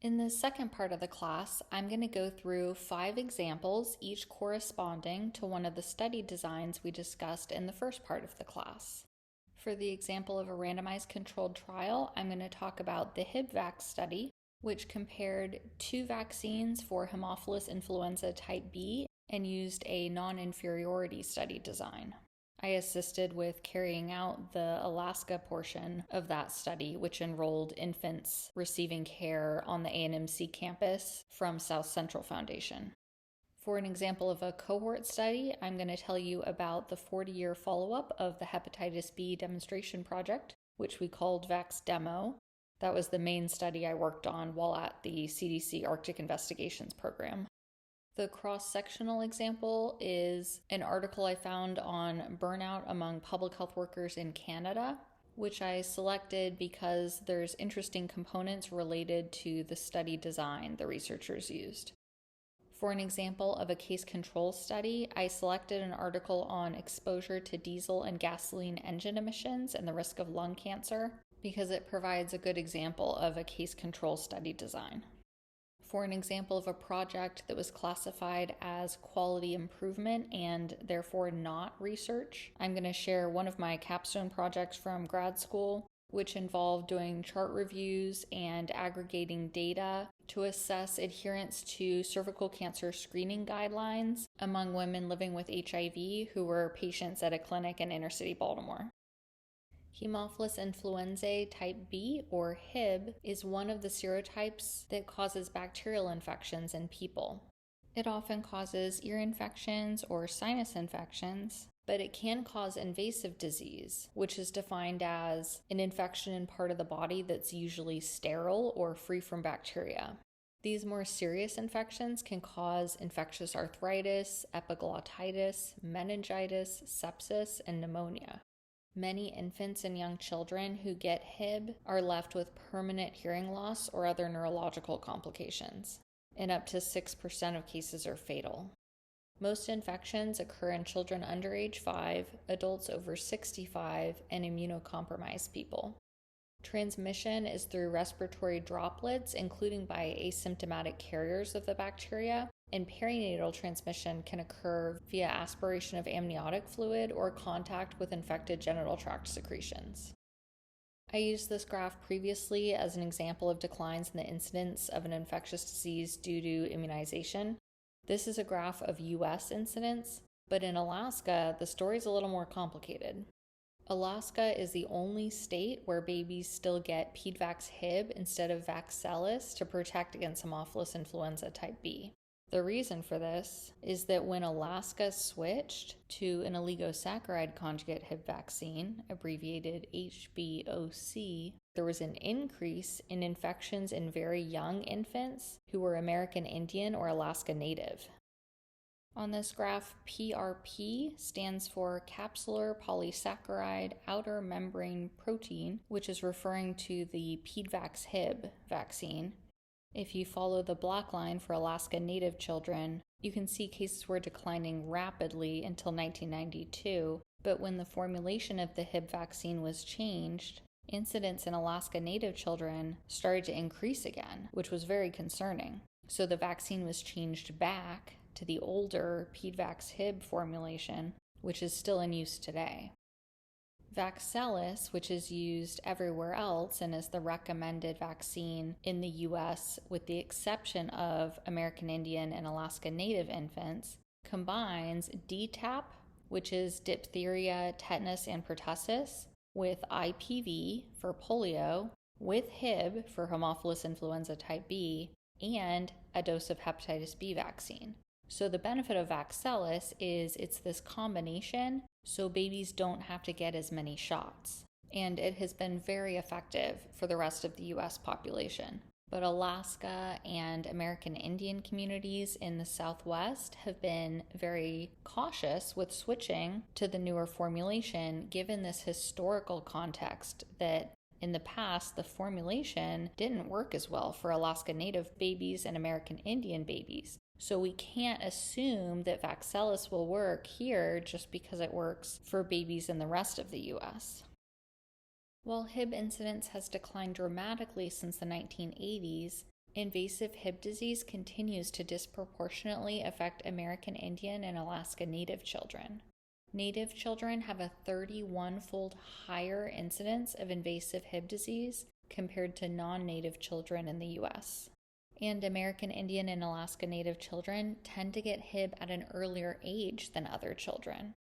In the second part of the class, I'm going to go through 5 examples, each corresponding to one of the study designs we discussed in the first part of the class. For the example of a randomized controlled trial, I'm going to talk about the HibVac study, which compared 2 vaccines for Haemophilus influenza type B and used a non-inferiority study design. I assisted with carrying out the Alaska portion of that study, which enrolled infants receiving care on the ANMC campus from South Central Foundation. For an example of a cohort study, I'm going to tell you about the 40-year follow-up of the hepatitis B demonstration project, which we called VaxDemo. That was the main study I worked on while at the CDC Arctic Investigations Program. The cross-sectional example is an article I found on burnout among public health workers in Canada, which I selected because there's interesting components related to the study design the researchers used. For an example of a case control study, I selected an article on exposure to diesel and gasoline engine emissions and the risk of lung cancer because it provides a good example of a case control study design. For an example of a project that was classified as quality improvement and therefore not research, I'm going to share one of my capstone projects from grad school, which involved doing chart reviews and aggregating data to assess adherence to cervical cancer screening guidelines among women living with HIV who were patients at a clinic in inner-city Baltimore. Haemophilus influenzae type B, or Hib, is one of the serotypes that causes bacterial infections in people. It often causes ear infections or sinus infections, but it can cause invasive disease, which is defined as an infection in part of the body that's usually sterile or free from bacteria. These more serious infections can cause infectious arthritis, epiglottitis, meningitis, sepsis, and pneumonia. Many infants and young children who get Hib are left with permanent hearing loss or other neurological complications, and up to 6% of cases are fatal. Most infections occur in children under age 5, adults over 65, and immunocompromised people. Transmission is through respiratory droplets, including by asymptomatic carriers of the bacteria, and perinatal transmission can occur via aspiration of amniotic fluid or contact with infected genital tract secretions. I used this graph previously as an example of declines in the incidence of an infectious disease due to immunization. This is a graph of U.S. incidence, but in Alaska, the story is a little more complicated. Alaska is the only state where babies still get PEDVAX Hib instead of Vaxcelis to protect against Haemophilus influenza type B. The reason for this is that when Alaska switched to an oligosaccharide conjugate Hib vaccine, abbreviated HBOC, there was an increase in infections in very young infants who were American Indian or Alaska Native. On this graph, PRP stands for capsular polysaccharide outer membrane protein, which is referring to the PEDVAX Hib vaccine. If you follow the black line for Alaska Native children, you can see cases were declining rapidly until 1992, but when the formulation of the Hib vaccine was changed, incidence in Alaska Native children started to increase again, which was very concerning. So the vaccine was changed back to the older PEDVAX Hib formulation, which is still in use today. Vaxcelis, which is used everywhere else and is the recommended vaccine in the U.S. with the exception of American Indian and Alaska Native infants, combines DTaP, which is diphtheria, tetanus, and pertussis, with IPV for polio, with Hib for Haemophilus influenza type B, and a dose of hepatitis B vaccine. So the benefit of Vaxcelis is it's this combination so babies don't have to get as many shots. And it has been very effective for the rest of the U.S. population. But Alaska and American Indian communities in the Southwest have been very cautious with switching to the newer formulation given this historical context that in the past, the formulation didn't work as well for Alaska Native babies and American Indian babies. So we can't assume that Vaxcelis will work here just because it works for babies in the rest of the U.S. While Hib incidence has declined dramatically since the 1980s, Invasive Hib disease continues to disproportionately affect American Indian and Alaska Native children. Native children have a 31-fold higher incidence of invasive Hib disease compared to non-native children in the U.S. And American Indian and Alaska Native children tend to get Hib at an earlier age than other children.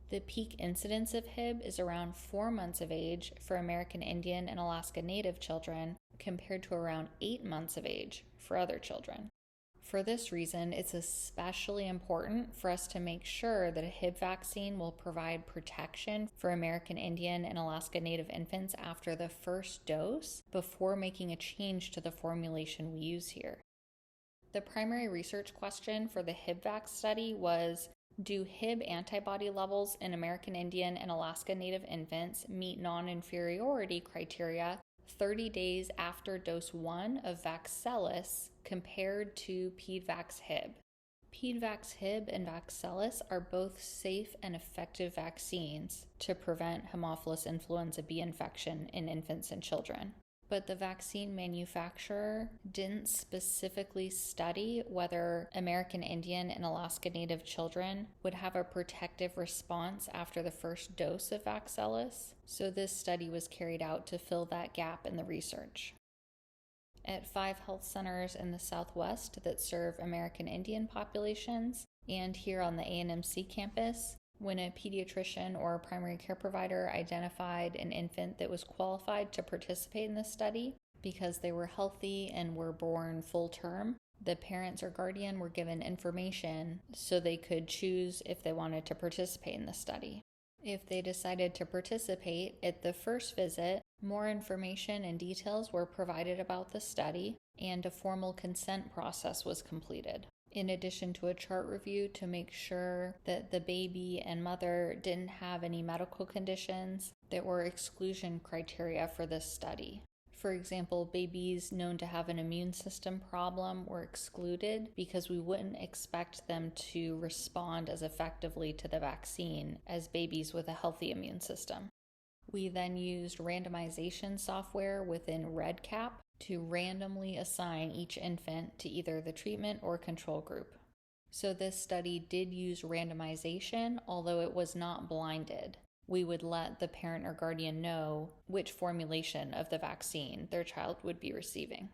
The peak incidence of Hib is around 4 months of age for American Indian and Alaska Native children compared to around 8 months of age for other children. For this reason, it's especially important for us to make sure that a Hib vaccine will provide protection for American Indian and Alaska Native infants after the first dose before making a change to the formulation we use here. The primary research question for the HibVax study was, do Hib antibody levels in American Indian and Alaska Native infants meet non-inferiority criteria 30 days after dose 1 of Vaxcelis compared to PEDVax Hib? PEDVax Hib and Vaxcelis are both safe and effective vaccines to prevent Haemophilus influenza B infection in infants and children. But the vaccine manufacturer didn't specifically study whether American Indian and Alaska Native children would have a protective response after the first dose of Vaxcelis, so this study was carried out to fill that gap in the research. At 5 health centers in the Southwest that serve American Indian populations, and here on the ANMC campus, when a pediatrician or a primary care provider identified an infant that was qualified to participate in this study because they were healthy and were born full term, the parents or guardian were given information so they could choose if they wanted to participate in the study. If they decided to participate at the first visit, more information and details were provided about the study, and a formal consent process was completed, in addition to a chart review to make sure that the baby and mother didn't have any medical conditions that were exclusion criteria for this study. For example, babies known to have an immune system problem were excluded because we wouldn't expect them to respond as effectively to the vaccine as babies with a healthy immune system. We then used randomization software within REDCap to randomly assign each infant to either the treatment or control group. So this study did use randomization, although it was not blinded. We would let the parent or guardian know which formulation of the vaccine their child would be receiving.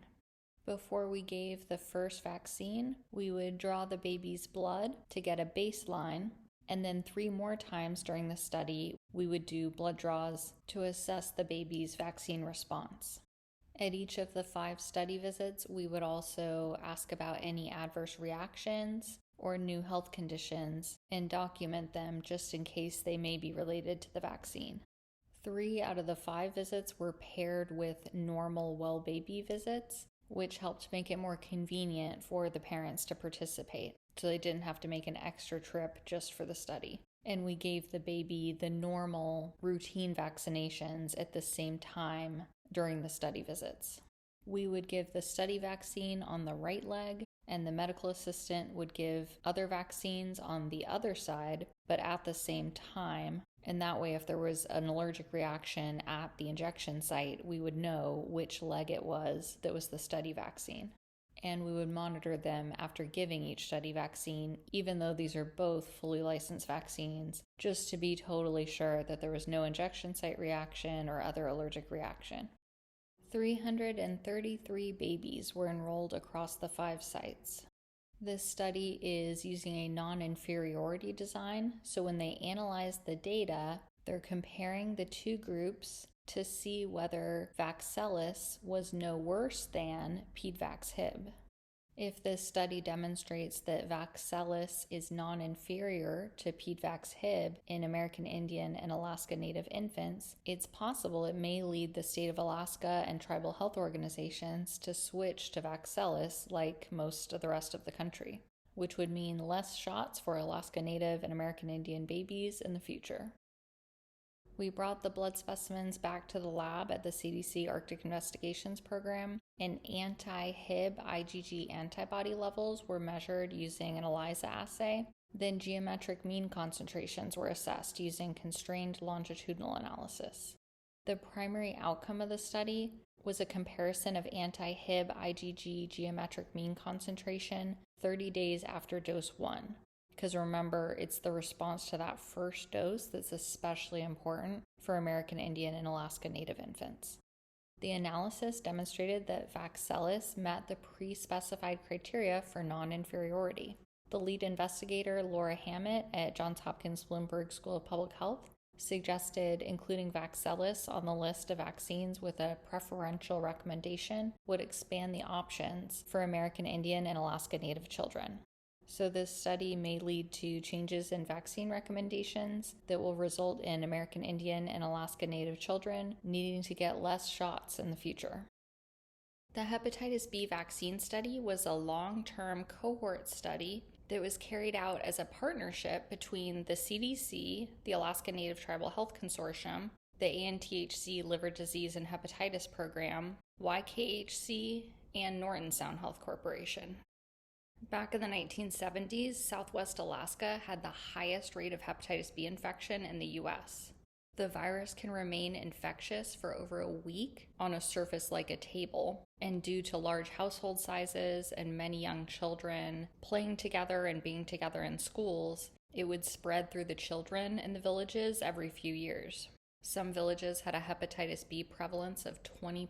Before we gave the first vaccine, we would draw the baby's blood to get a baseline, and then 3 more times during the study, we would do blood draws to assess the baby's vaccine response. At each of the 5 study visits, we would also ask about any adverse reactions or new health conditions and document them just in case they may be related to the vaccine. 3 out of the 5 visits were paired with normal well baby visits, which helped make it more convenient for the parents to participate, so they didn't have to make an extra trip just for the study. And we gave the baby the normal routine vaccinations at the same time during the study visits. We would give the study vaccine on the right leg, and the medical assistant would give other vaccines on the other side, but at the same time. And that way, if there was an allergic reaction at the injection site, we would know which leg it was that was the study vaccine. And we would monitor them after giving each study vaccine, even though these are both fully licensed vaccines, just to be totally sure that there was no injection site reaction or other allergic reaction. 333 babies were enrolled across the 5 sites. This study is using a non-inferiority design, so when they analyze the data, they're comparing the 2 groups to see whether Vaxcelis was no worse than PEDVax Hib. If this study demonstrates that Vaxcelis is non-inferior to PEDVax Hib in American Indian and Alaska Native infants, it's possible it may lead the state of Alaska and tribal health organizations to switch to Vaxcelis like most of the rest of the country, which would mean less shots for Alaska Native and American Indian babies in the future. We brought the blood specimens back to the lab at the CDC Arctic Investigations Program, and anti-Hib IgG antibody levels were measured using an ELISA assay. Then geometric mean concentrations were assessed using constrained longitudinal analysis. The primary outcome of the study was a comparison of anti-Hib IgG geometric mean concentration 30 days after dose 1. Because remember, it's the response to that first dose that's especially important for American Indian and Alaska Native infants. The analysis demonstrated that Vaxelis met the pre-specified criteria for non-inferiority. The lead investigator, Laura Hammett at Johns Hopkins Bloomberg School of Public Health, suggested including Vaxelis on the list of vaccines with a preferential recommendation would expand the options for American Indian and Alaska Native children. So this study may lead to changes in vaccine recommendations that will result in American Indian and Alaska Native children needing to get less shots in the future. The hepatitis B vaccine study was a long-term cohort study that was carried out as a partnership between the CDC, the Alaska Native Tribal Health Consortium, the ANTHC Liver Disease and Hepatitis Program, YKHC, and Norton Sound Health Corporation. Back in the 1970s, Southwest Alaska had the highest rate of hepatitis B infection in the U.S. The virus can remain infectious for over a week on a surface like a table, and due to large household sizes and many young children playing together and being together in schools, it would spread through the children in the villages every few years. Some villages had a hepatitis B prevalence of 20%.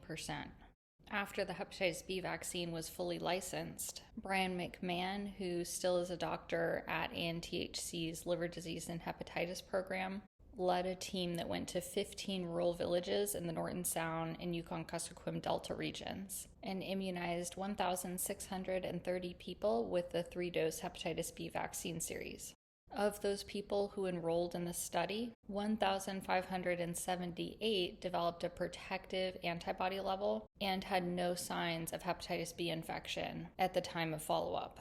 After the hepatitis B vaccine was fully licensed, Brian McMahon, who still is a doctor at ANTHC's Liver Disease and Hepatitis Program, led a team that went to 15 rural villages in the Norton Sound and Yukon-Kuskokwim Delta regions and immunized 1,630 people with the 3-dose hepatitis B vaccine series. Of those people who enrolled in the study, 1,578 developed a protective antibody level and had no signs of hepatitis B infection at the time of follow-up.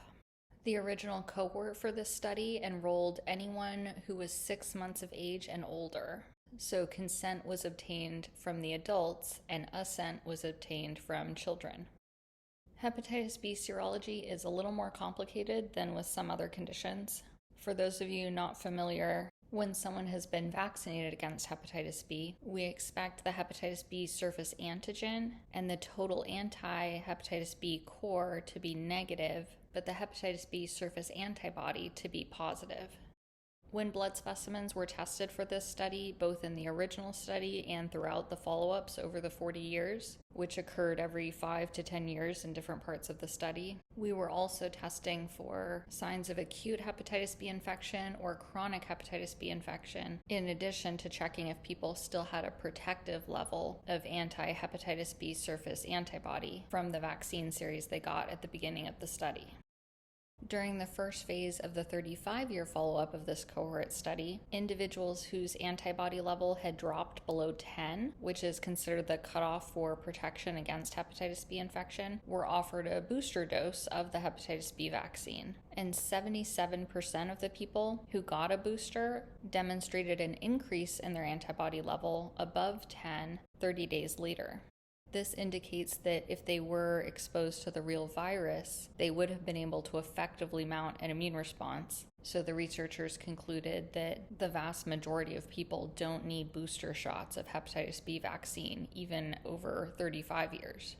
The original cohort for this study enrolled anyone who was 6 months of age and older, so consent was obtained from the adults and assent was obtained from children. Hepatitis B serology is a little more complicated than with some other conditions. For those of you not familiar, when someone has been vaccinated against hepatitis B, we expect the hepatitis B surface antigen and the total anti-hepatitis B core to be negative, but the hepatitis B surface antibody to be positive. When blood specimens were tested for this study, both in the original study and throughout the follow-ups over the 40 years, which occurred every 5 to 10 years in different parts of the study, we were also testing for signs of acute hepatitis B infection or chronic hepatitis B infection, in addition to checking if people still had a protective level of anti-hepatitis B surface antibody from the vaccine series they got at the beginning of the study. During the first phase of the 35-year follow-up of this cohort study, individuals whose antibody level had dropped below 10, which is considered the cutoff for protection against hepatitis B infection, were offered a booster dose of the hepatitis B vaccine. And 77% of the people who got a booster demonstrated an increase in their antibody level above 10 30 days later. This indicates that if they were exposed to the real virus, they would have been able to effectively mount an immune response. So the researchers concluded that the vast majority of people don't need booster shots of hepatitis B vaccine, even over 35 years.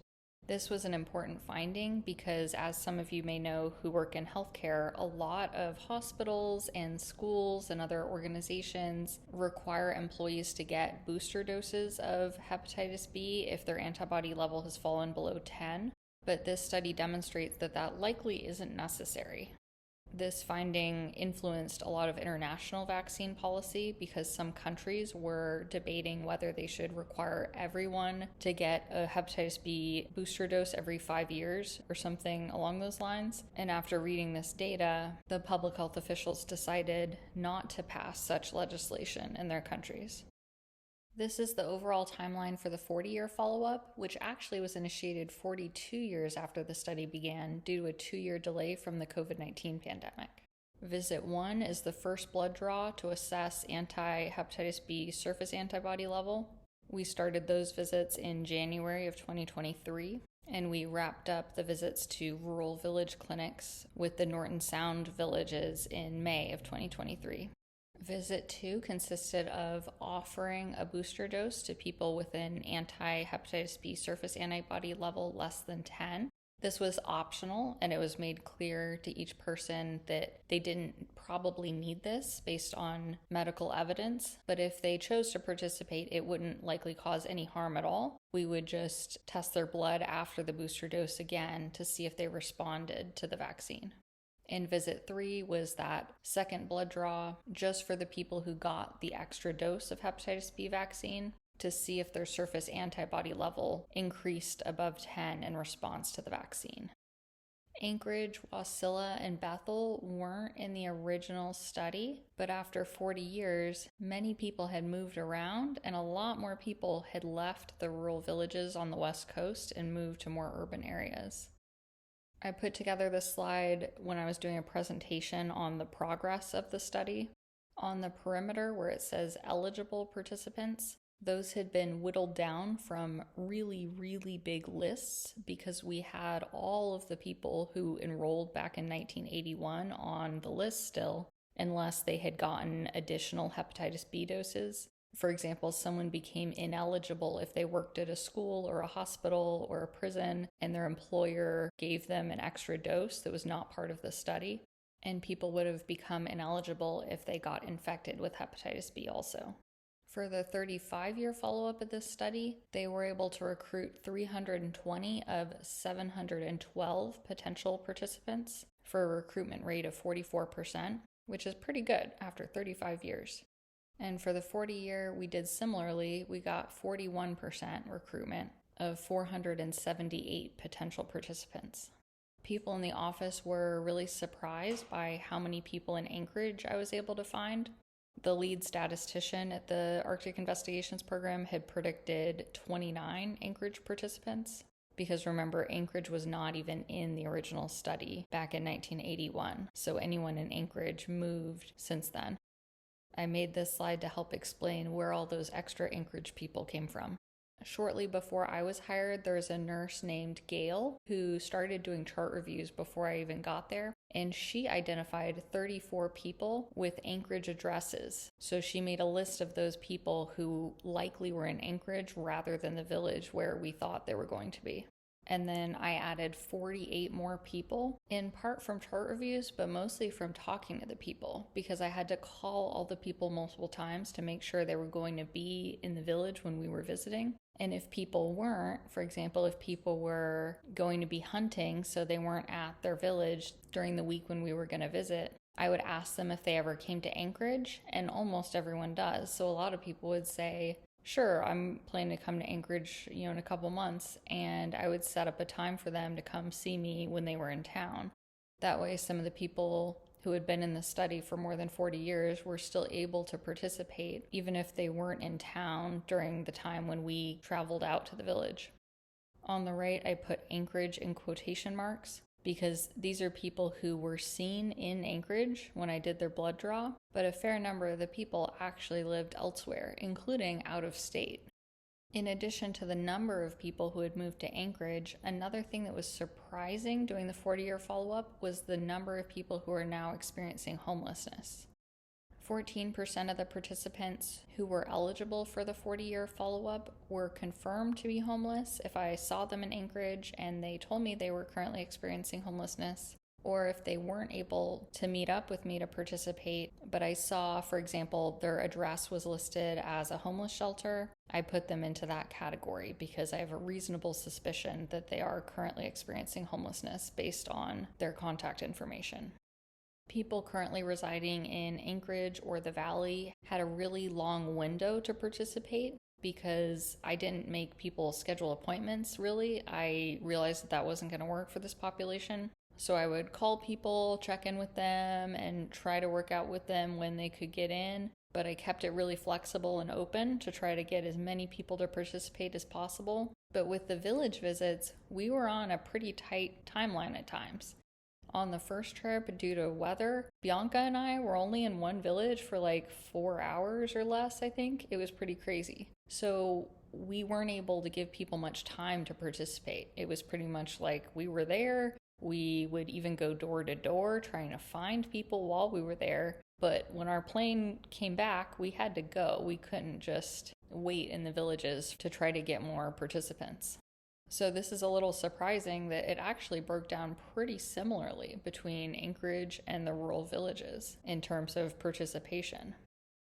This was an important finding because, as some of you may know who work in healthcare, a lot of hospitals and schools and other organizations require employees to get booster doses of hepatitis B if their antibody level has fallen below 10, but this study demonstrates that that likely isn't necessary. This finding influenced a lot of international vaccine policy because some countries were debating whether they should require everyone to get a hepatitis B booster dose every 5 years or something along those lines. And after reading this data, the public health officials decided not to pass such legislation in their countries. This is the overall timeline for the 40-year follow-up, which actually was initiated 42 years after the study began due to a 2-year delay from the COVID-19 pandemic. Visit 1 is the first blood draw to assess anti-hepatitis B surface antibody level. We started those visits in January of 2023, and we wrapped up the visits to rural village clinics with the Norton Sound villages in May of 2023. Visit 2 consisted of offering a booster dose to people with an anti-hepatitis B surface antibody level less than 10. This was optional, and it was made clear to each person that they didn't probably need this based on medical evidence, but if they chose to participate, it wouldn't likely cause any harm at all. We would just test their blood after the booster dose again to see if they responded to the vaccine. And visit 3 was that second blood draw just for the people who got the extra dose of hepatitis B vaccine to see if their surface antibody level increased above 10 in response to the vaccine. Anchorage, Wasilla, and Bethel weren't in the original study, but after 40 years, many people had moved around and a lot more people had left the rural villages on the West Coast and moved to more urban areas. I put together this slide when I was doing a presentation on the progress of the study. On the perimeter where it says eligible participants, those had been whittled down from really, really big lists because we had all of the people who enrolled back in 1981 on the list still, unless they had gotten additional hepatitis B doses. For example, someone became ineligible if they worked at a school or a hospital or a prison and their employer gave them an extra dose that was not part of the study. And people would have become ineligible if they got infected with hepatitis B also. For the 35-year follow-up of this study, they were able to recruit 320 of 712 potential participants for a recruitment rate of 44%, which is pretty good after 35 years. And for the 40-year, we did similarly. We got 41% recruitment of 478 potential participants. People in the office were really surprised by how many people in Anchorage I was able to find. The lead statistician at the Arctic Investigations Program had predicted 29 Anchorage participants, because remember, Anchorage was not even in the original study back in 1981, so anyone in Anchorage moved since then. I made this slide to help explain where all those extra Anchorage people came from. Shortly before I was hired, there was a nurse named Gail who started doing chart reviews before I even got there, and she identified 34 people with Anchorage addresses. So she made a list of those people who likely were in Anchorage rather than the village where we thought they were going to be. And then I added 48 more people, in part from chart reviews, but mostly from talking to the people, because I had to call all the people multiple times to make sure they were going to be in the village when we were visiting. And if people weren't, for example, if people were going to be hunting, so they weren't at their village during the week when we were going to visit, I would ask them if they ever came to Anchorage, and almost everyone does. So a lot of people would say, sure, I'm planning to come to Anchorage, in a couple months, and I would set up a time for them to come see me when they were in town. That way, some of the people who had been in the study for more than 40 years were still able to participate, even if they weren't in town during the time when we traveled out to the village. On the right, I put Anchorage in quotation marks, because these are people who were seen in Anchorage when I did their blood draw, but a fair number of the people actually lived elsewhere, including out of state. In addition to the number of people who had moved to Anchorage, another thing that was surprising during the 40-year follow-up was the number of people who are now experiencing homelessness. 14% of the participants who were eligible for the 40-year follow-up were confirmed to be homeless if I saw them in Anchorage and they told me they were currently experiencing homelessness, or if they weren't able to meet up with me to participate, but I saw, for example, their address was listed as a homeless shelter. I put them into that category because I have a reasonable suspicion that they are currently experiencing homelessness based on their contact information. People currently residing in Anchorage or the Valley had a really long window to participate because I didn't make people schedule appointments, really. I realized that wasn't going to work for this population. So I would call people, check in with them, and try to work out with them when they could get in. But I kept it really flexible and open to try to get as many people to participate as possible. But with the village visits, we were on a pretty tight timeline at times. On the first trip, due to weather, Bianca and I were only in one village for like 4 hours or less, I think. It was pretty crazy. So we weren't able to give people much time to participate. It was pretty much like we were there. We would even go door to door trying to find people while we were there. But when our plane came back, we had to go. We couldn't just wait in the villages to try to get more participants. So this is a little surprising that it actually broke down pretty similarly between Anchorage and the rural villages in terms of participation.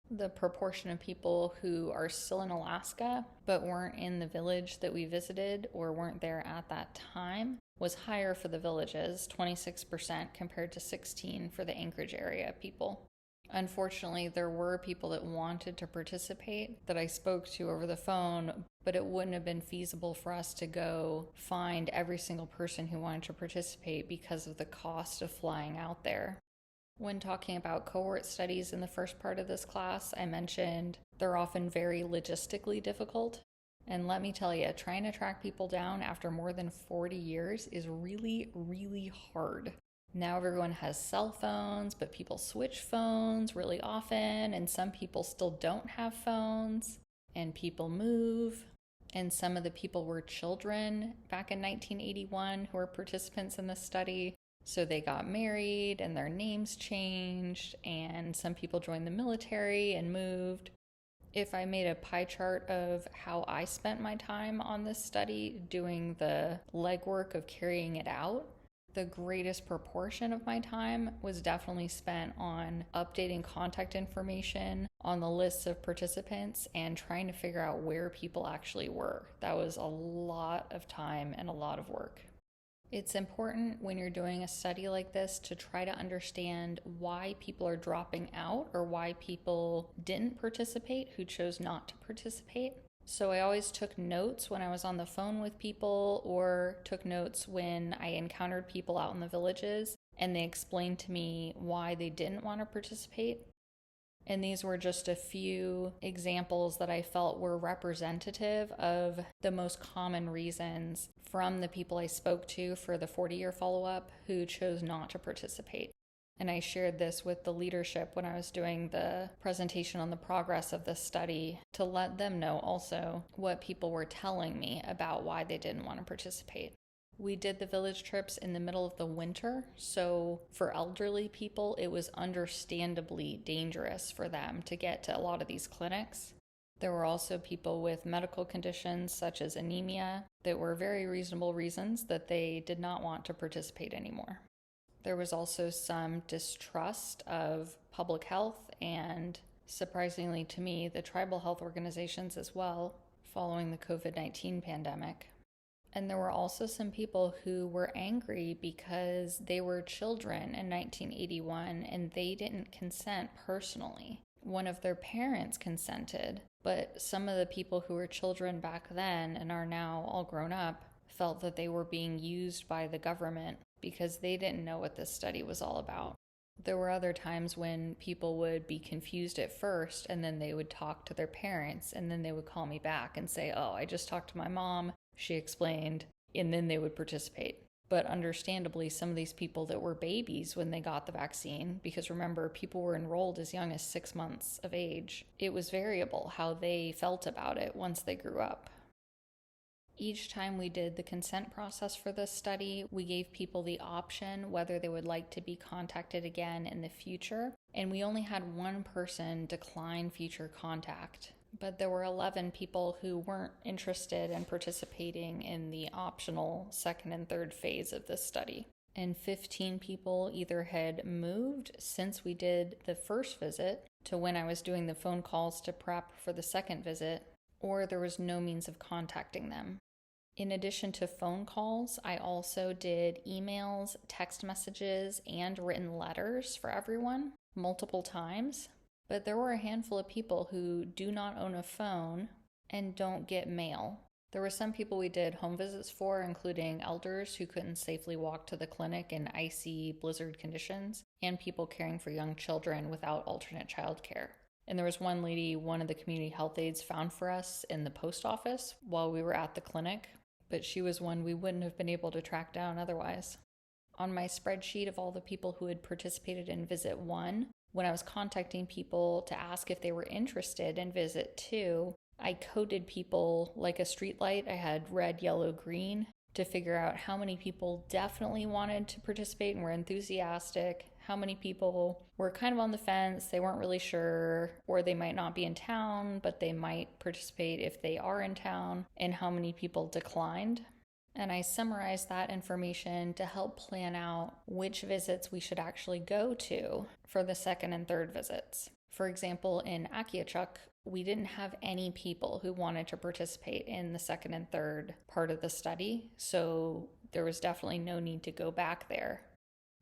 The proportion of people who are still in Alaska but weren't in the village that we visited or weren't there at that time was higher for the villages, 26% compared to 16% for the Anchorage area people. Unfortunately, there were people that wanted to participate that I spoke to over the phone, but it wouldn't have been feasible for us to go find every single person who wanted to participate because of the cost of flying out there. When talking about cohort studies in the first part of this class, I mentioned they're often very logistically difficult. And let me tell you, trying to track people down after more than 40 years is really, really hard. Now everyone has cell phones, but people switch phones really often, and some people still don't have phones, and people move. And some of the people were children back in 1981 who were participants in the study. So they got married and their names changed, and some people joined the military and moved. If I made a pie chart of how I spent my time on this study doing the legwork of carrying it out, the greatest proportion of my time was definitely spent on updating contact information on the lists of participants and trying to figure out where people actually were. That was a lot of time and a lot of work. It's important when you're doing a study like this to try to understand why people are dropping out or why people didn't participate who chose not to participate. So I always took notes when I was on the phone with people or took notes when I encountered people out in the villages and they explained to me why they didn't want to participate. And these were just a few examples that I felt were representative of the most common reasons from the people I spoke to for the 40-year follow-up who chose not to participate. And I shared this with the leadership when I was doing the presentation on the progress of this study to let them know also what people were telling me about why they didn't want to participate. We did the village trips in the middle of the winter, so for elderly people, it was understandably dangerous for them to get to a lot of these clinics. There were also people with medical conditions such as anemia that were very reasonable reasons that they did not want to participate anymore. There was also some distrust of public health and, surprisingly to me, the tribal health organizations as well, following the COVID-19 pandemic. And there were also some people who were angry because they were children in 1981 and they didn't consent personally. One of their parents consented, but some of the people who were children back then and are now all grown up felt that they were being used by the government because they didn't know what this study was all about. There were other times when people would be confused at first and then they would talk to their parents and then they would call me back and say, "Oh, I just talked to my mom. She explained," and then they would participate. But understandably, some of these people that were babies when they got the vaccine, because remember, people were enrolled as young as 6 months of age, it was variable how they felt about it once they grew up. Each time we did the consent process for this study, we gave people the option whether they would like to be contacted again in the future, and we only had one person decline future contact. But there were 11 people who weren't interested in participating in the optional second and third phase of this study. And 15 people either had moved since we did the first visit to when I was doing the phone calls to prep for the second visit, or there was no means of contacting them. In addition to phone calls, I also did emails, text messages, and written letters for everyone multiple times. But there were a handful of people who do not own a phone and don't get mail. There were some people we did home visits for, including elders who couldn't safely walk to the clinic in icy blizzard conditions, and people caring for young children without alternate childcare. And there was one lady one of the community health aides found for us in the post office while we were at the clinic, but she was one we wouldn't have been able to track down otherwise. On my spreadsheet of all the people who had participated in Visit 1, when I was contacting people to ask if they were interested in Visit 2, I coded people like a streetlight. I had red, yellow, green to figure out how many people definitely wanted to participate and were enthusiastic, how many people were kind of on the fence, they weren't really sure, or they might not be in town, but they might participate if they are in town, and how many people declined. And I summarized that information to help plan out which visits we should actually go to for the second and third visits. For example, in Akiachuk, we didn't have any people who wanted to participate in the second and third part of the study, so there was definitely no need to go back there.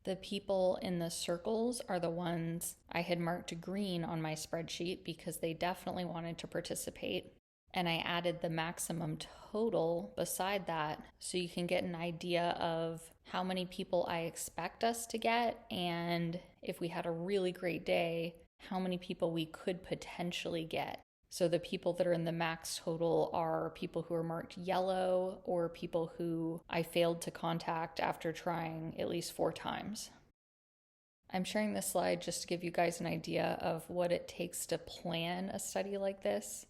The people in the circles are the ones I had marked green on my spreadsheet because they definitely wanted to participate. And I added the maximum total beside that so you can get an idea of how many people I expect us to get, and if we had a really great day, how many people we could potentially get. So the people that are in the max total are people who are marked yellow or people who I failed to contact after trying at least 4 times. I'm sharing this slide just to give you guys an idea of what it takes to plan a study like this.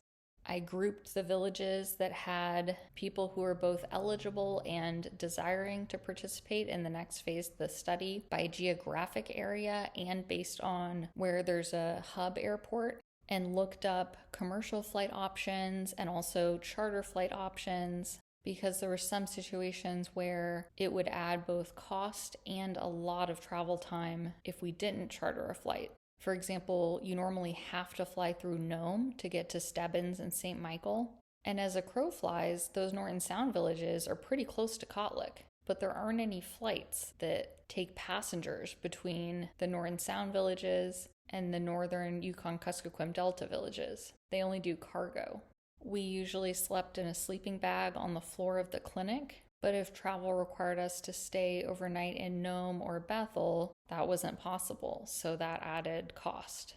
I grouped the villages that had people who were both eligible and desiring to participate in the next phase of the study by geographic area and based on where there's a hub airport, and looked up commercial flight options and also charter flight options because there were some situations where it would add both cost and a lot of travel time if we didn't charter a flight. For example, you normally have to fly through Nome to get to Stebbins and St. Michael. And as a crow flies, those Norton Sound villages are pretty close to Kotlik, but there aren't any flights that take passengers between the Norton Sound villages and the northern Yukon-Kuskokwim Delta villages. They only do cargo. We usually slept in a sleeping bag on the floor of the clinic, but if travel required us to stay overnight in Nome or Bethel, that wasn't possible, so that added cost.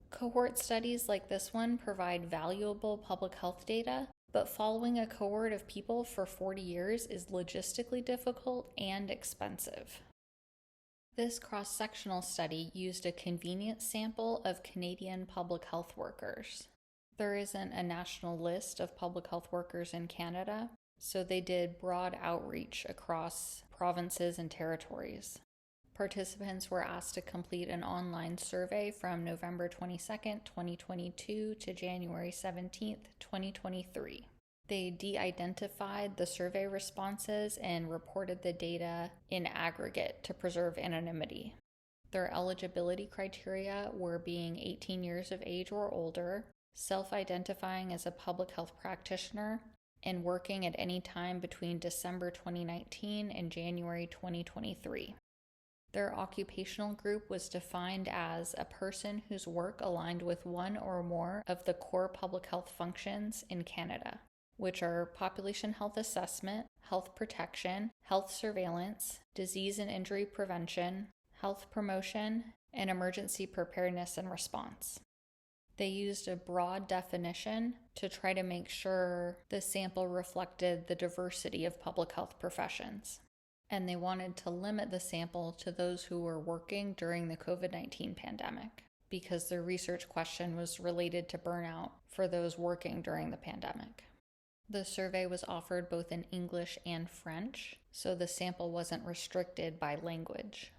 Cohort studies like this one provide valuable public health data, but following a cohort of people for 40 years is logistically difficult and expensive. This cross-sectional study used a convenience sample of Canadian public health workers. There isn't a national list of public health workers in Canada, so they did broad outreach across provinces and territories. Participants were asked to complete an online survey from November 22nd, 2022 to January 17th, 2023. They de-identified the survey responses and reported the data in aggregate to preserve anonymity. Their eligibility criteria were being 18 years of age or older, self-identifying as a public health practitioner, and working at any time between December 2019 and January 2023. Their occupational group was defined as a person whose work aligned with one or more of the core public health functions in Canada, which are population health assessment, health protection, health surveillance, disease and injury prevention, health promotion, and emergency preparedness and response. They used a broad definition to try to make sure the sample reflected the diversity of public health professions. And they wanted to limit the sample to those who were working during the COVID-19 pandemic because their research question was related to burnout for those working during the pandemic. The survey was offered both in English and French, so the sample wasn't restricted by language.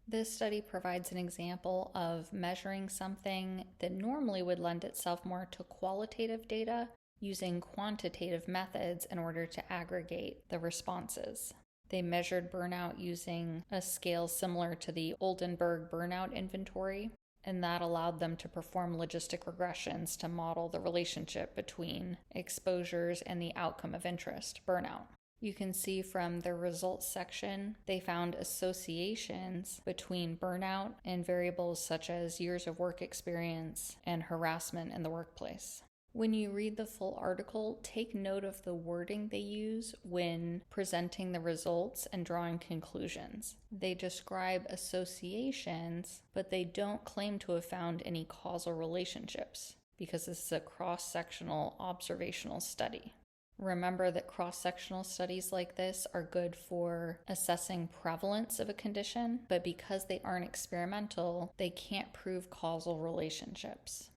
This study provides an example of measuring something that normally would lend itself more to qualitative data using quantitative methods in order to aggregate the responses. They measured burnout using a scale similar to the Oldenburg burnout inventory, and that allowed them to perform logistic regressions to model the relationship between exposures and the outcome of interest, burnout. You can see from the results section, they found associations between burnout and variables such as years of work experience and harassment in the workplace. When you read the full article, take note of the wording they use when presenting the results and drawing conclusions. They describe associations, but they don't claim to have found any causal relationships because this is a cross-sectional observational study. Remember that cross-sectional studies like this are good for assessing prevalence of a condition, but because they aren't experimental, they can't prove causal relationships.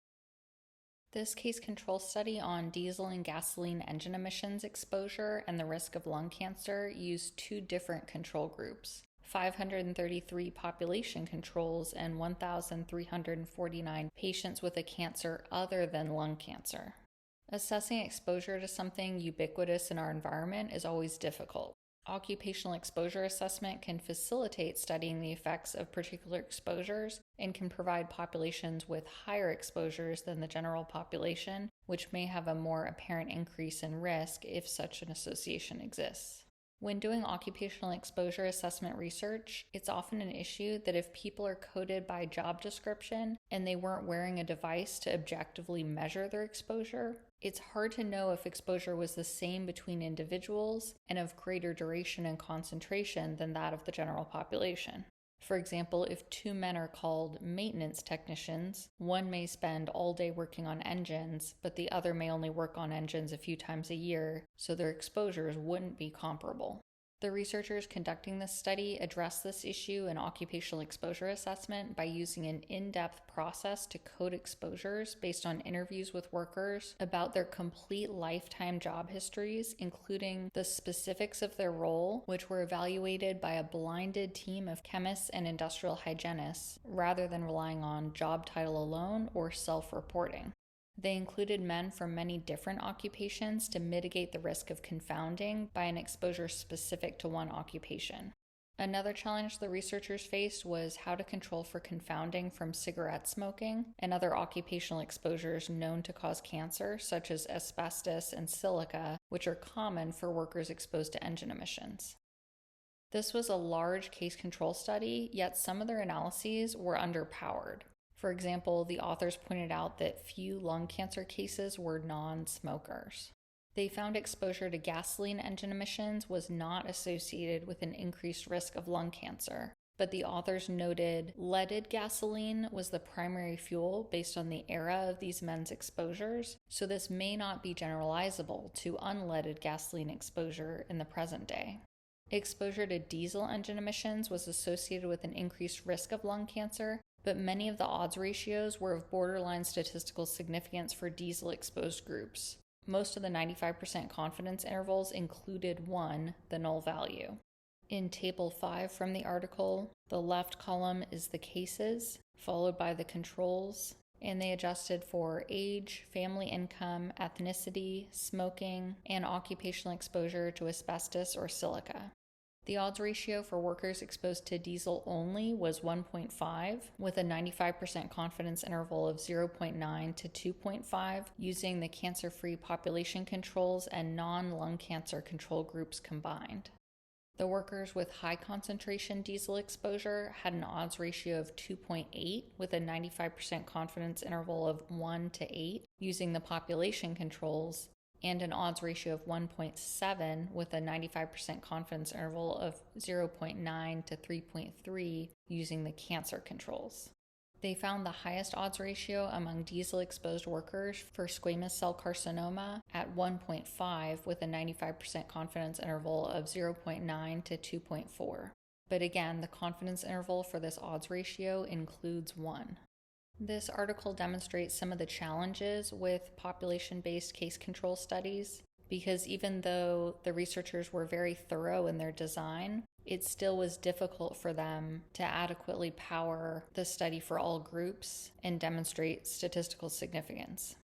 This case control study on diesel and gasoline engine emissions exposure and the risk of lung cancer used 2 different control groups, 533 population controls, and 1,349 patients with a cancer other than lung cancer. Assessing exposure to something ubiquitous in our environment is always difficult. Occupational exposure assessment can facilitate studying the effects of particular exposures and can provide populations with higher exposures than the general population, which may have a more apparent increase in risk if such an association exists. When doing occupational exposure assessment research, it's often an issue that if people are coded by job description and they weren't wearing a device to objectively measure their exposure, it's hard to know if exposure was the same between individuals and of greater duration and concentration than that of the general population. For example, if two men are called maintenance technicians, one may spend all day working on engines, but the other may only work on engines a few times a year, so their exposures wouldn't be comparable. The researchers conducting this study addressed this issue in occupational exposure assessment by using an in-depth process to code exposures based on interviews with workers about their complete lifetime job histories, including the specifics of their role, which were evaluated by a blinded team of chemists and industrial hygienists, rather than relying on job title alone or self-reporting. They included men from many different occupations to mitigate the risk of confounding by an exposure specific to one occupation. Another challenge the researchers faced was how to control for confounding from cigarette smoking and other occupational exposures known to cause cancer, such as asbestos and silica, which are common for workers exposed to engine emissions. This was a large case control study, yet some of their analyses were underpowered. For example, the authors pointed out that few lung cancer cases were non-smokers. They found exposure to gasoline engine emissions was not associated with an increased risk of lung cancer, but the authors noted leaded gasoline was the primary fuel based on the era of these men's exposures, so this may not be generalizable to unleaded gasoline exposure in the present day. Exposure to diesel engine emissions was associated with an increased risk of lung cancer, but many of the odds ratios were of borderline statistical significance for diesel-exposed groups. Most of the 95% confidence intervals included 1, the null value. In Table 5 from the article, the left column is the cases, followed by the controls, and they adjusted for age, family income, ethnicity, smoking, and occupational exposure to asbestos or silica. The odds ratio for workers exposed to diesel only was 1.5, with a 95% confidence interval of 0.9 to 2.5, using the cancer-free population controls and non-lung cancer control groups combined. The workers with high concentration diesel exposure had an odds ratio of 2.8, with a 95% confidence interval of 1 to 8, using the population controls, and an odds ratio of 1.7 with a 95% confidence interval of 0.9 to 3.3 using the cancer controls. They found the highest odds ratio among diesel-exposed workers for squamous cell carcinoma at 1.5 with a 95% confidence interval of 0.9 to 2.4. But again, the confidence interval for this odds ratio includes 1. This article demonstrates some of the challenges with population-based case control studies, because even though the researchers were very thorough in their design, it still was difficult for them to adequately power the study for all groups and demonstrate statistical significance.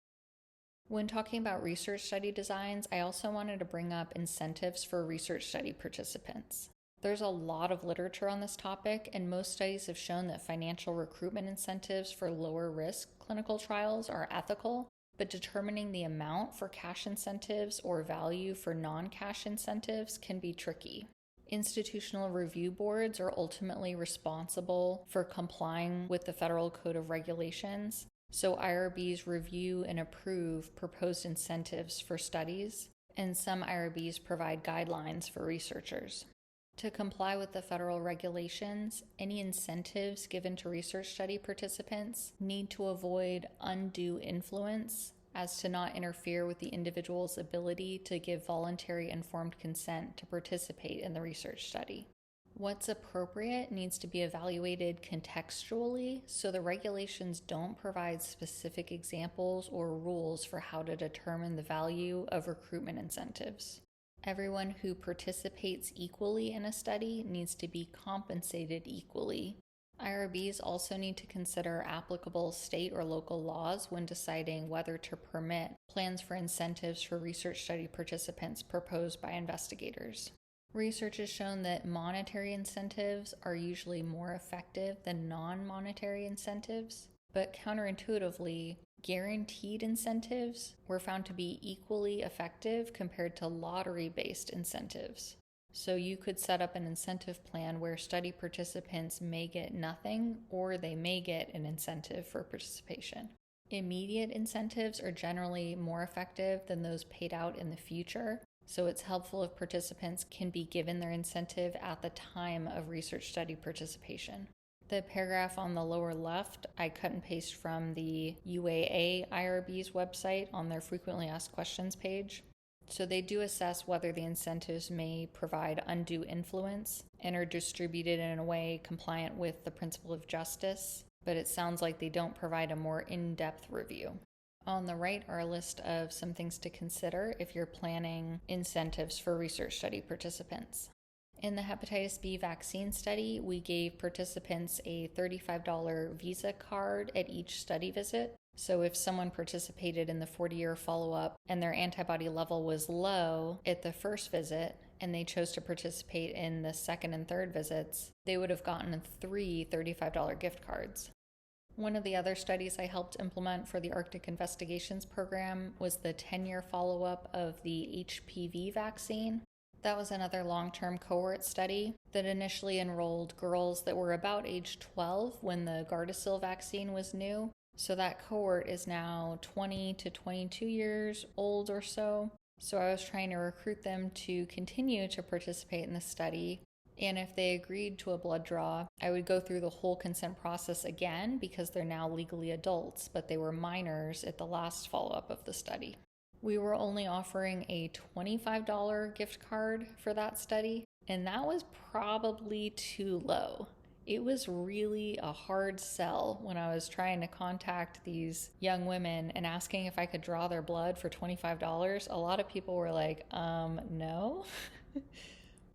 When talking about research study designs, I also wanted to bring up incentives for research study participants. There's a lot of literature on this topic, and most studies have shown that financial recruitment incentives for lower risk clinical trials are ethical, but determining the amount for cash incentives or value for non-cash incentives can be tricky. Institutional review boards are ultimately responsible for complying with the Federal Code of Regulations, so IRBs review and approve proposed incentives for studies, and some IRBs provide guidelines for researchers. To comply with the federal regulations, any incentives given to research study participants need to avoid undue influence as to not interfere with the individual's ability to give voluntary informed consent to participate in the research study. What's appropriate needs to be evaluated contextually, so the regulations don't provide specific examples or rules for how to determine the value of recruitment incentives. Everyone who participates equally in a study needs to be compensated equally. IRBs also need to consider applicable state or local laws when deciding whether to permit plans for incentives for research study participants proposed by investigators. Research has shown that monetary incentives are usually more effective than non-monetary incentives, but counterintuitively, guaranteed incentives were found to be equally effective compared to lottery-based incentives. So you could set up an incentive plan where study participants may get nothing or they may get an incentive for participation. Immediate incentives are generally more effective than those paid out in the future, so it's helpful if participants can be given their incentive at the time of research study participation. The paragraph on the lower left, I cut and paste from the UAA IRB's website on their frequently asked questions page. So they do assess whether the incentives may provide undue influence and are distributed in a way compliant with the principle of justice, but it sounds like they don't provide a more in-depth review. On the right are a list of some things to consider if you're planning incentives for research study participants. In the hepatitis B vaccine study, we gave participants a $35 Visa card at each study visit. So if someone participated in the 40-year follow-up and their antibody level was low at the first visit and they chose to participate in the second and third visits, they would have gotten 3 $35 gift cards. One of the other studies I helped implement for the Arctic Investigations Program was the 10-year follow-up of the HPV vaccine. That was another long-term cohort study that initially enrolled girls that were about age 12 when the Gardasil vaccine was new. So that cohort is now 20 to 22 years old or so. So I was trying to recruit them to continue to participate in the study. And if they agreed to a blood draw, I would go through the whole consent process again because they're now legally adults, but they were minors at the last follow-up of the study. We were only offering a $25 gift card for that study, and that was probably too low. It was really a hard sell when I was trying to contact these young women and asking if I could draw their blood for $25. A lot of people were like, no.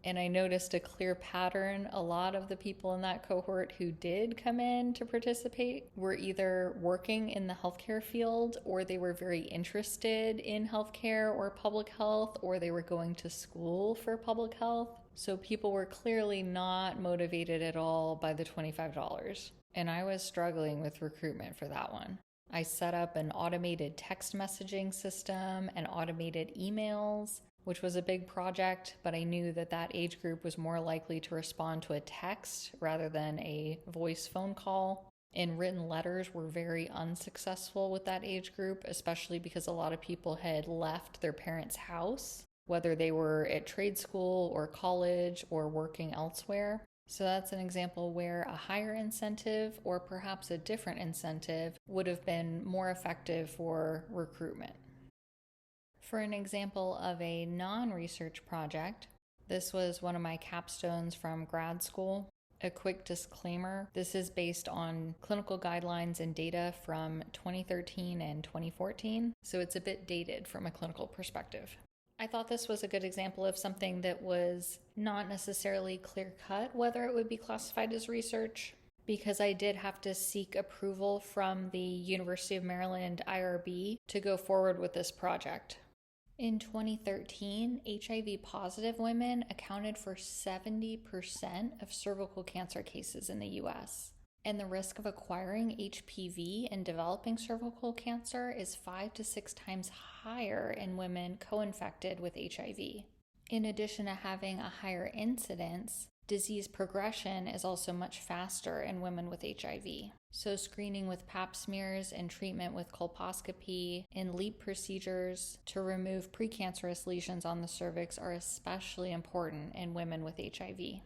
And I noticed a clear pattern. A lot of the people in that cohort who did come in to participate were either working in the healthcare field, or they were very interested in healthcare or public health, or they were going to school for public health. So people were clearly not motivated at all by the $25. And I was struggling with recruitment for that one. I set up an automated text messaging system and automated emails, which was a big project, but I knew that that age group was more likely to respond to a text rather than a voice phone call. And written letters were very unsuccessful with that age group, especially because a lot of people had left their parents' house, whether they were at trade school or college or working elsewhere. So that's an example where a higher incentive or perhaps a different incentive would have been more effective for recruitment. For an example of a non-research project, this was one of my capstones from grad school. A quick disclaimer, this is based on clinical guidelines and data from 2013 and 2014, so it's a bit dated from a clinical perspective. I thought this was a good example of something that was not necessarily clear-cut whether it would be classified as research, because I did have to seek approval from the University of Maryland IRB to go forward with this project. In 2013, HIV-positive women accounted for 70% of cervical cancer cases in the U.S., and the risk of acquiring HPV and developing cervical cancer is 5 to 6 times higher in women co-infected with HIV. In addition to having a higher incidence, disease progression is also much faster in women with HIV. So screening with pap smears and treatment with colposcopy and LEEP procedures to remove precancerous lesions on the cervix are especially important in women with HIV.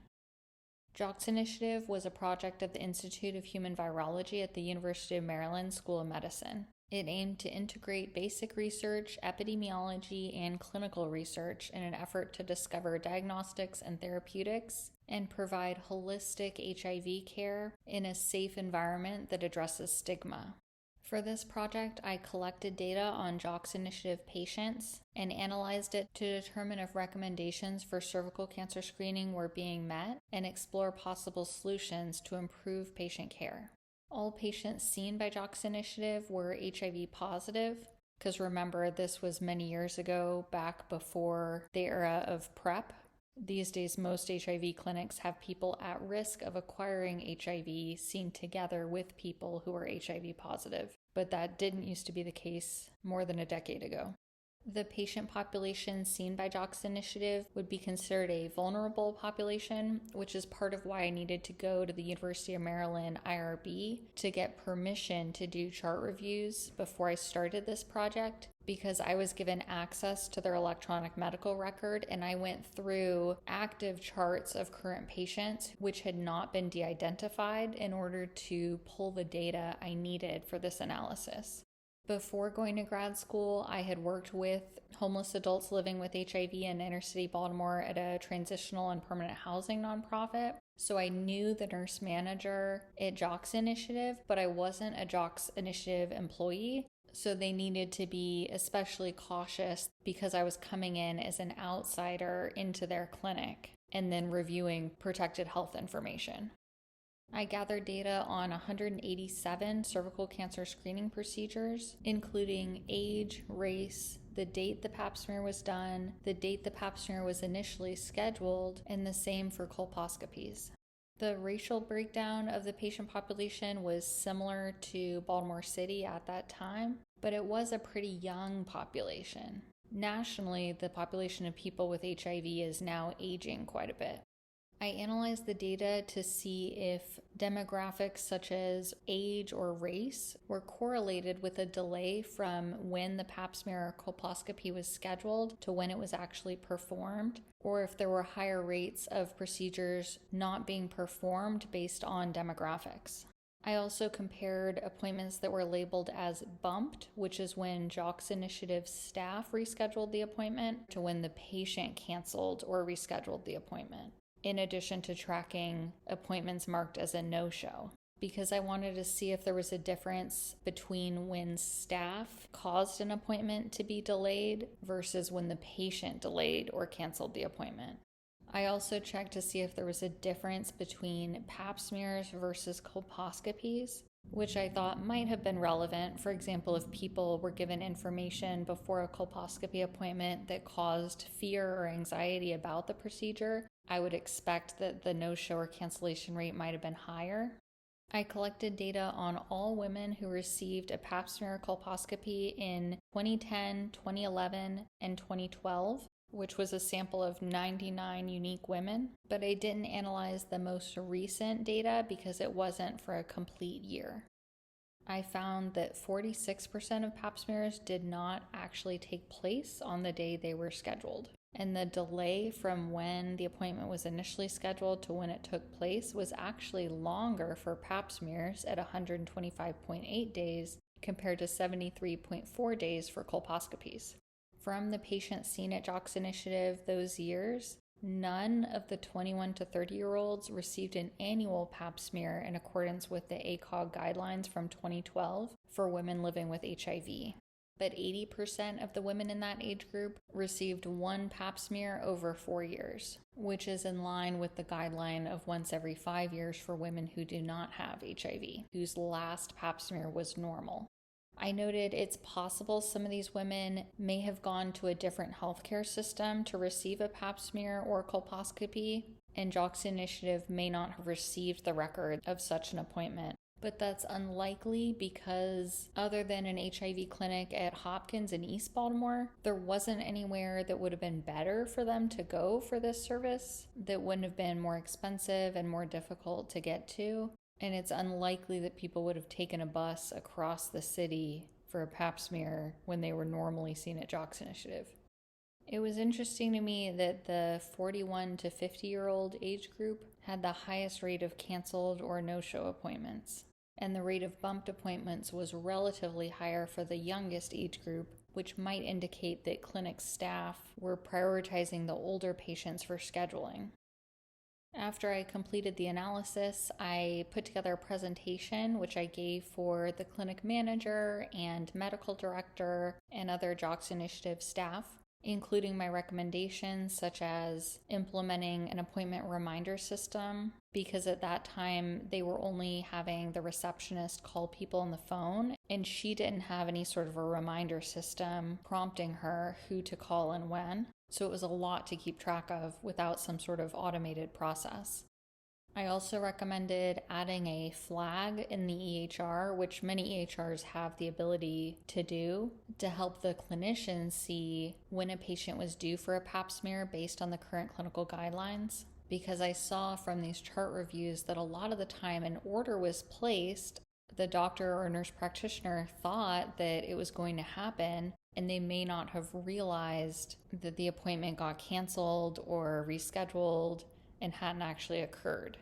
JOCS Initiative was a project of the Institute of Human Virology at the University of Maryland School of Medicine. It aimed to integrate basic research, epidemiology, and clinical research in an effort to discover diagnostics and therapeutics and provide holistic HIV care in a safe environment that addresses stigma. For this project, I collected data on JOCS Initiative patients and analyzed it to determine if recommendations for cervical cancer screening were being met and explore possible solutions to improve patient care. All patients seen by JOCS Initiative were HIV positive, because remember, this was many years ago, back before the era of PrEP. These days, most HIV clinics have people at risk of acquiring HIV seen together with people who are HIV positive, but that didn't used to be the case more than a decade ago. The patient population seen by JOCS Initiative would be considered a vulnerable population, which is part of why I needed to go to the University of Maryland IRB to get permission to do chart reviews before I started this project, because I was given access to their electronic medical record and I went through active charts of current patients which had not been de-identified in order to pull the data I needed for this analysis. Before going to grad school, I had worked with homeless adults living with HIV in inner city Baltimore at a transitional and permanent housing nonprofit. So I knew the nurse manager at JOCS Initiative, but I wasn't a JOCS Initiative employee. So they needed to be especially cautious because I was coming in as an outsider into their clinic and then reviewing protected health information. I gathered data on 187 cervical cancer screening procedures, including age, race, the date the pap smear was done, the date the pap smear was initially scheduled, and the same for colposcopies. The racial breakdown of the patient population was similar to Baltimore City at that time, but it was a pretty young population. Nationally, the population of people with HIV is now aging quite a bit. I analyzed the data to see if demographics such as age or race were correlated with a delay from when the pap smear or colposcopy was scheduled to when it was actually performed, or if there were higher rates of procedures not being performed based on demographics. I also compared appointments that were labeled as bumped, which is when JOCS Initiative staff rescheduled the appointment, to when the patient canceled or rescheduled the appointment, in addition to tracking appointments marked as a no-show, because I wanted to see if there was a difference between when staff caused an appointment to be delayed versus when the patient delayed or canceled the appointment. I also checked to see if there was a difference between pap smears versus colposcopies, which I thought might have been relevant. For example, if people were given information before a colposcopy appointment that caused fear or anxiety about the procedure, I would expect that the no-show or cancellation rate might have been higher. I collected data on all women who received a pap smear colposcopy in 2010, 2011, and 2012, which was a sample of 99 unique women, but I didn't analyze the most recent data because it wasn't for a complete year. I found that 46% of pap smears did not actually take place on the day they were scheduled. And the delay from when the appointment was initially scheduled to when it took place was actually longer for pap smears at 125.8 days compared to 73.4 days for colposcopies. From the patients seen at JOCS Initiative those years, none of the 21 to 30-year-olds received an annual pap smear in accordance with the ACOG guidelines from 2012 for women living with HIV. But 80% of the women in that age group received one pap smear over 4 years, which is in line with the guideline of once every 5 years for women who do not have HIV, whose last pap smear was normal. I noted it's possible some of these women may have gone to a different healthcare system to receive a pap smear or colposcopy, and JOCS Initiative may not have received the record of such an appointment. But that's unlikely because other than an HIV clinic at Hopkins in East Baltimore, there wasn't anywhere that would have been better for them to go for this service that wouldn't have been more expensive and more difficult to get to. And it's unlikely that people would have taken a bus across the city for a pap smear when they were normally seen at JOCS Initiative. It was interesting to me that the 41 to 50-year-old age group had the highest rate of canceled or no-show appointments, and the rate of bumped appointments was relatively higher for the youngest age group, which might indicate that clinic staff were prioritizing the older patients for scheduling. After I completed the analysis, I put together a presentation which I gave for the clinic manager and medical director and other JOCS initiative staff, including my recommendations such as implementing an appointment reminder system, because at that time they were only having the receptionist call people on the phone, and she didn't have any sort of a reminder system prompting her who to call and when. So it was a lot to keep track of without some sort of automated process. I also recommended adding a flag in the EHR, which many EHRs have the ability to do, to help the clinicians see when a patient was due for a pap smear based on the current clinical guidelines. Because I saw from these chart reviews that a lot of the time an order was placed, the doctor or nurse practitioner thought that it was going to happen, and they may not have realized that the appointment got canceled or rescheduled and hadn't actually occurred.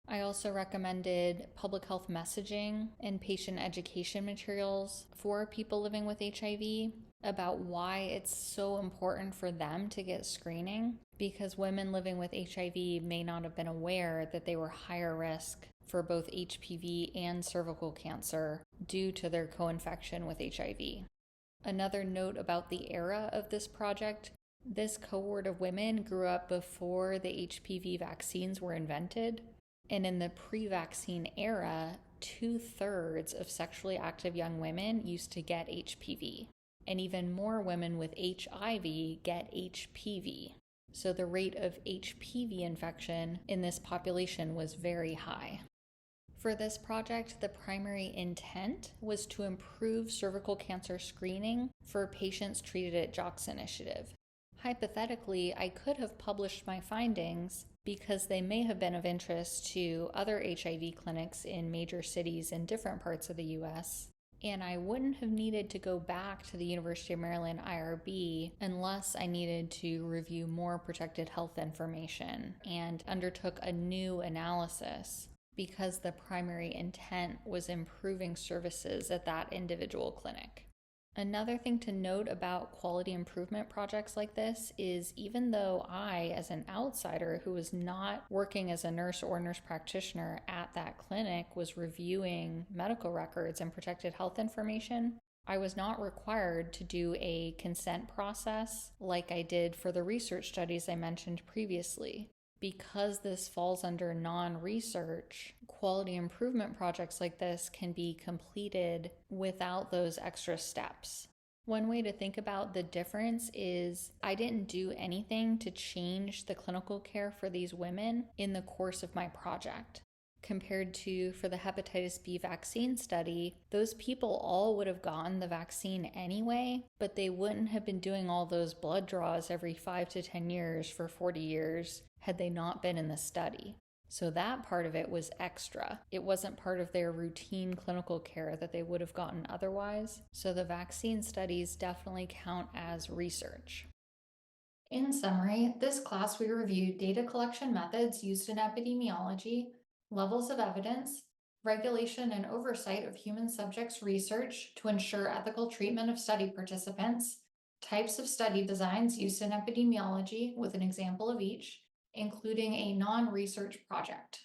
I also recommended public health messaging and patient education materials for people living with HIV about why it's so important for them to get screening, because women living with HIV may not have been aware that they were higher risk for both HPV and cervical cancer due to their co-infection with HIV. Another note about the era of this project: this cohort of women grew up before the HPV vaccines were invented, and in the pre-vaccine era, 2/3 of sexually active young women used to get HPV, and even more women with HIV get HPV. So the rate of HPV infection in this population was very high. For this project, the primary intent was to improve cervical cancer screening for patients treated at JOCS Initiative. Hypothetically, I could have published my findings because they may have been of interest to other HIV clinics in major cities in different parts of the US, and I wouldn't have needed to go back to the University of Maryland IRB unless I needed to review more protected health information and undertook a new analysis, because the primary intent was improving services at that individual clinic. Another thing to note about quality improvement projects like this is, even though I, as an outsider who was not working as a nurse or nurse practitioner at that clinic, was reviewing medical records and protected health information, I was not required to do a consent process like I did for the research studies I mentioned previously. Because this falls under non-research, quality improvement projects like this can be completed without those extra steps. One way to think about the difference is I didn't do anything to change the clinical care for these women in the course of my project. Compared to for the hepatitis B vaccine study, those people all would have gotten the vaccine anyway, but they wouldn't have been doing all those blood draws every 5 to 10 years for 40 years had they not been in the study. So that part of it was extra. It wasn't part of their routine clinical care that they would have gotten otherwise. So the vaccine studies definitely count as research. In summary, this class we reviewed data collection methods used in epidemiology, levels of evidence, regulation and oversight of human subjects research to ensure ethical treatment of study participants, types of study designs used in epidemiology with an example of each, including a non-research project.